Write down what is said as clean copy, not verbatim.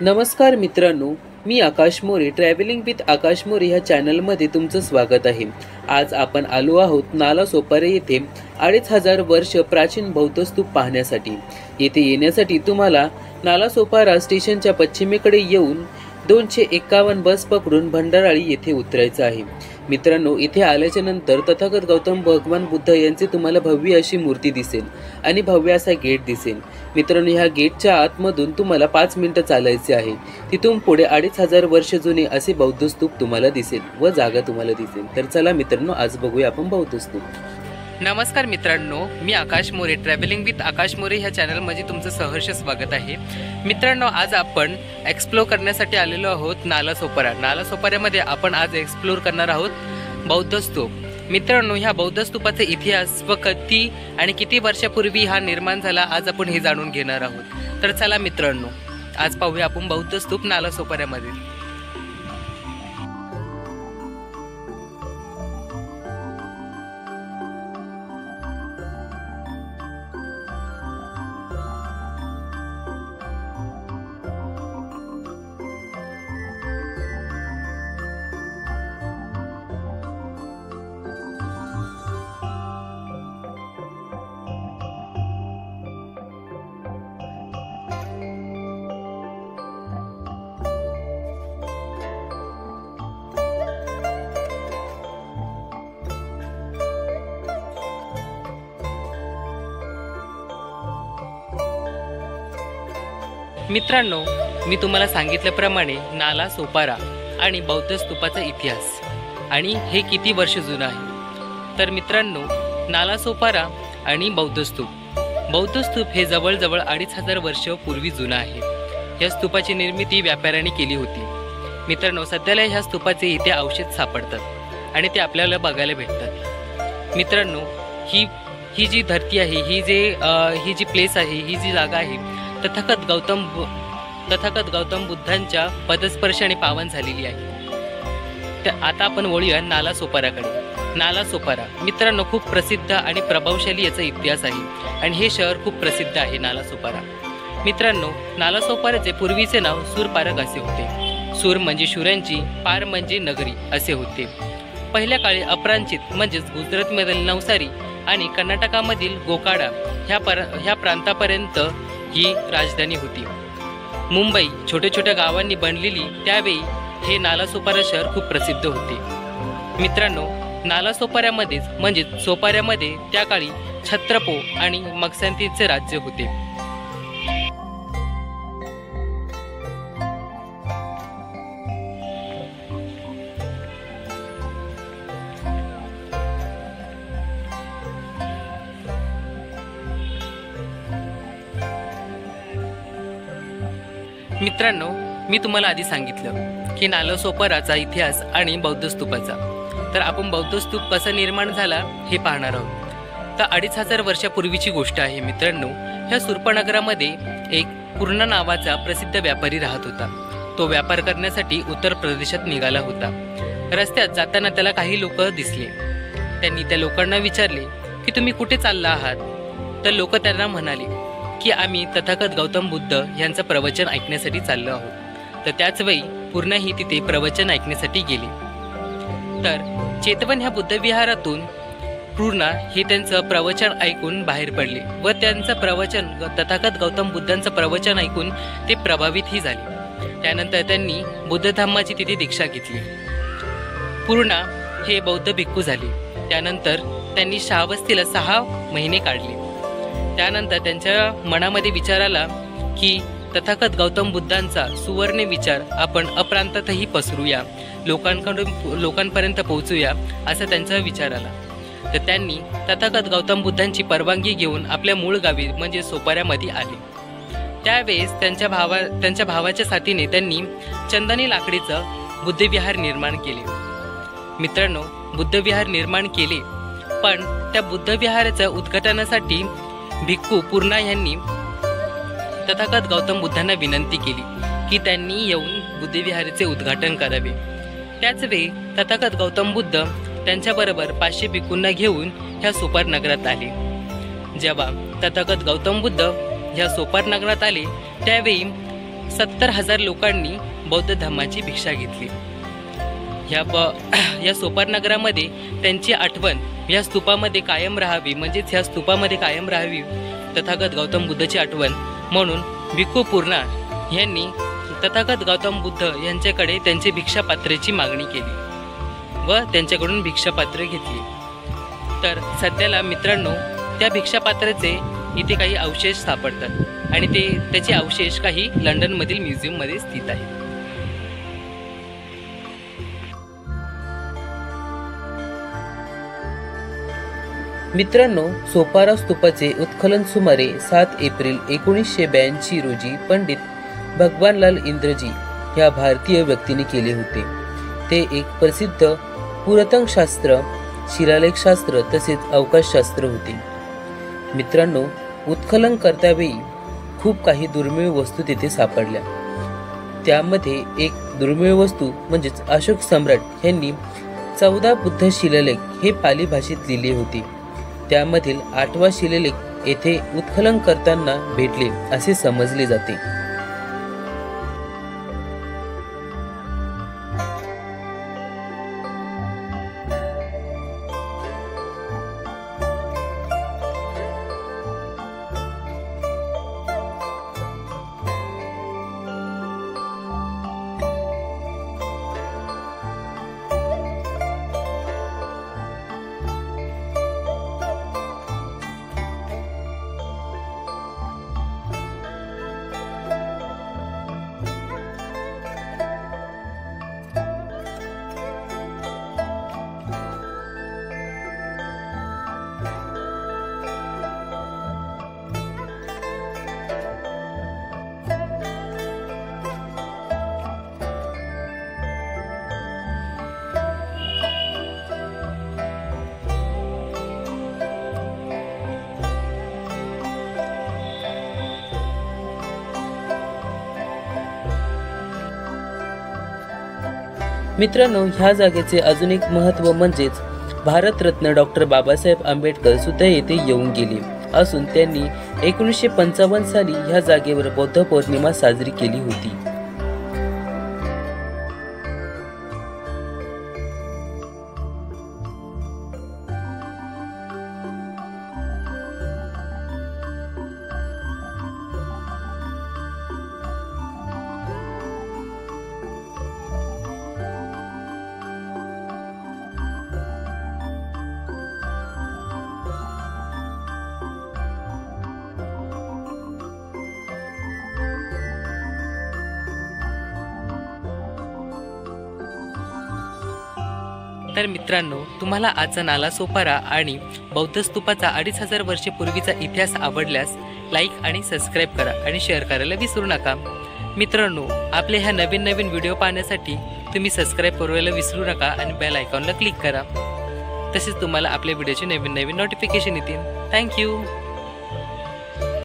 नमस्कार मित्रांनो, मी आकाश More travelling with आकाश मोरे ह्या चॅनलमध्ये तुमचं स्वागत आहे। आज आपण आलो आहोत नालासोपारा येथे 2500 वर्ष प्राचीन बौद्ध स्तूप पाहण्यासाठी। येथे येण्यासाठी तुम्हाला नालासोपारा स्टेशनच्या पश्चिमेकडे येऊन 251 बस पकडून भंडाराळी येथे उतरायचं आहे। मित्रांनो, इथे आल्याच्या नंतर तथागत गौतम भगवान बुद्ध यांची तुम्हाला भव्य अशी मूर्ती दिसेल आणि भव्य असा गेट दिसेल। मित्रांनो, ह्या गेटच्या आतमधून तुम्हाला 5 मिनिटं चालायचे आहे। तिथून पुढे 2500 वर्ष जुने असे बौद्ध स्तूप तुम्हाला दिसेल व जागा तुम्हाला दिसेल। तर चला मित्रांनो, आज बघूया आपण बौद्ध स्तूप। नमस्कार मित्रांनो, मी आकाश मोरे ट्रॅव्हलिंग विथ आकाश मोरे ह्या चॅनलमध्ये तुमचं सहर्ष स्वागत आहे। मित्रांनो, आज आपण एक्सप्लोर करण्यासाठी आलेलो आहोत नालासोपारा। नालासोपाऱ्यामध्ये आपण आज एक्सप्लोर करणार आहोत बौद्ध स्तूप। मित्रांनो, ह्या बौद्ध स्तूपाचा इतिहास व कधी आणि किती वर्षापूर्वी हा निर्माण झाला आज आपण हे जाणून घेणार आहोत। तर चला मित्रांनो, आज पाहूया आपण बौद्ध स्तूप नालासोपाऱ्यामध्ये। मित्रांनो, मी तुम्हाला सांगितल्याप्रमाणे नालासोपारा आणि बौद्ध स्तूपाचा इतिहास आणि हे किती वर्ष जुनं आहे। तर मित्रांनो, नालासोपारा आणि बौद्ध स्तूप हे जवळजवळ 2500 वर्ष पूर्वी जुनं आहे। या स्तूपाची निर्मिती व्यापाऱ्यांनी केली होती। मित्रांनो, सध्याला ह्या स्तूपाचे इथे अवशेष सापडतात आणि ते आपल्याला बघायला भेटतात। मित्रांनो, ही जी धरती आहे, ही जी प्लेस आहे, ही जी जागा आहे, तथागत गौतम बुद्धांच्या पदस्पर्शाने पावन झालेली आहे। तर आता आपण वळूया नालासोपाराकडे। नालासोपारा मित्रांनो, खूप प्रसिद्ध आणि प्रभावशाली याचा इतिहास आहे आणि हे शहर खूप प्रसिद्ध आहे नालासोपारा। मित्रांनो, नालासोपाराचे पूर्वीचे नाव सूरपारक असे होते। सूर म्हणजे शूरांची, पार म्हणजे नगरी असे होते। पहिल्या काळी अपरांचित म्हणजेच गुजरातमधील नवसारी आणि कर्नाटकामधील गोकाडा ह्या प्रांतापर्यंत ही राजधानी होती। मुंबई छोट्या छोट्या गावांनी बनलेली त्यावेळी हे नालासोपारा शहर खूप प्रसिद्ध होते। मित्रांनो, नालासोपाऱ्यामध्येच म्हणजे सोपाऱ्यामध्ये त्या काळी छत्रपो आणि मगसांतीचे राज्य होते। मित्रांनो, मी तुम्हाला आधी सांगितलं की नालासोपाराचा इतिहास आणि बौद्ध स्तूपाचा। तर आपण बौद्ध स्तूप कसा निर्माण झाला हे पाहणार आहोत। तर 2500 वर्षापूर्वीची गोष्ट आहे। मित्रांनो, ह्या सुर्पनगरामध्ये एक पूर्ण नावाचा प्रसिद्ध व्यापारी राहत होता। तो व्यापार करण्यासाठी उत्तर प्रदेशात निघाला होता। रस्त्यात जाताना त्याला काही लोक दिसले। त्यांनी त्या लोकांना विचारले की तुम्ही कुठे चालला आहात। तर लोक त्यांना म्हणाले की आम्ही तथागत गौतम बुद्ध यांचं प्रवचन ऐकण्यासाठी चाललो आहोत। तर त्याच वेळी पूर्णही तिथे प्रवचन ऐकण्यासाठी गेले। तर चेतवन ह्या बुद्धविहारातून पूर्ण हे त्यांचं प्रवचन ऐकून बाहेर पडले व त्यांचं प्रवचन तथागत गौतम बुद्धांचं प्रवचन ऐकून ते प्रभावितही झाले। त्यानंतर त्यांनी बुद्ध धम्माची तिथे दीक्षा घेतली। पूर्ण हे बौद्ध भिक्खू झाले। त्यानंतर त्यांनी श्रावस्तीला 6 महिने काढले। त्यानंतर त्यांच्या मनामध्ये विचार आला की तथागत गौतम बुद्धांचा सुवर्ण विचार आपण अप्रांतातही पसरूया, लोकांपर्यंत पोहोचूया असा त्यांचा विचार आला। तर त्यांनी तथागत गौतम बुद्धांची परवानगी घेऊन आपल्या मूळ गावी म्हणजे सोपाऱ्यामध्ये आले। त्यावेळेस त्यांच्या भावाच्या साथीने त्यांनी चंदनी लाकडीचं बुद्धविहार निर्माण केले। मित्रांनो, बुद्धविहार निर्माण केले, पण त्या बुद्धविहाराच्या उद्घाटनासाठी भिक्खू पूर्णा यांनी तथागत गौतम बुद्धांना विनंती केली की त्यांनी येऊन बुद्धविहाराचे उद्घाटन करावे। त्याच वेळी तथागत गौतम बुद्ध त्यांच्याबरोबर 500 भिक्खूंना घेऊन ह्या सोपार नगरात आले। जेव्हा तथागत गौतम बुद्ध ह्या सोपार नगरात आले त्यावेळी 70,000 लोकांनी बौद्ध धम्माची भिक्षा घेतली। या सोपार नगरामध्ये त्यांची आठवण या स्तूपामध्ये कायम राहावी, म्हणजेच ह्या स्तूपामध्ये कायम राहावी तथागत गौतम बुद्धाची आठवण म्हणून भिक्खू पूर्णा यांनी तथागत गौतम बुद्ध यांच्याकडे त्यांचे भिक्षापात्रेची मागणी केली व त्यांच्याकडून भिक्षापात्रे घेतली। तर सध्याला मित्रांनो त्या भिक्षापात्राचे इथे काही अवशेष सापडतात आणि त्याचे अवशेष काही लंडनमधील म्युझियममध्ये स्थित आहेत। मित्रांनो, सोपारा स्तूपाचे उत्खनन सुमारे 7 एप्रिल 1982 रोजी पंडित भगवानलाल इंद्रजी या भारतीय व्यक्तीने केले होते। ते एक प्रसिद्ध पुरातनशास्त्र, शिलालेखशास्त्र तसेच अवकाशशास्त्र होते। मित्रांनो, उत्खनन करतावेळी खूप काही दुर्मिळ वस्तू तिथे सापडल्या। त्यामध्ये एक दुर्मिळ वस्तू म्हणजेच अशोक सम्राट यांनी 14 बुद्ध शिलालेख हे पाली भाषेत लिहिले होते। त्यामधील 8वा शिलालेख येथे उत्खनन करताना भेटले असे समजले जाते। मित्रांनो, ह्या जागेचे अजून एक महत्त्व म्हणजेच भारतरत्न डॉक्टर बाबासाहेब आंबेडकर सुद्धा येथे येऊन गेले असून त्यांनी 1955 साली ह्या जागेवर बौद्ध पौर्णिमा साजरी केली होती। तर मित्रांनो, तुम्हाला आजचा नाला सोपारा आणि बौद्ध स्तूपाचा 2500 वर्षे पूर्वीचा इतिहास आवडल्यास लाईक आणि सबस्क्राईब करा आणि शेअर करायला विसरू नका। मित्रांनो, आपले ह्या नवीन व्हिडिओ पाहण्यासाठी तुम्ही सबस्क्राईब करायला विसरू नका आणि बेल आयकॉनला क्लिक करा। तसेच तुम्हाला आपल्या व्हिडिओचे नवीन नोटिफिकेशन येतील। थँक्यू।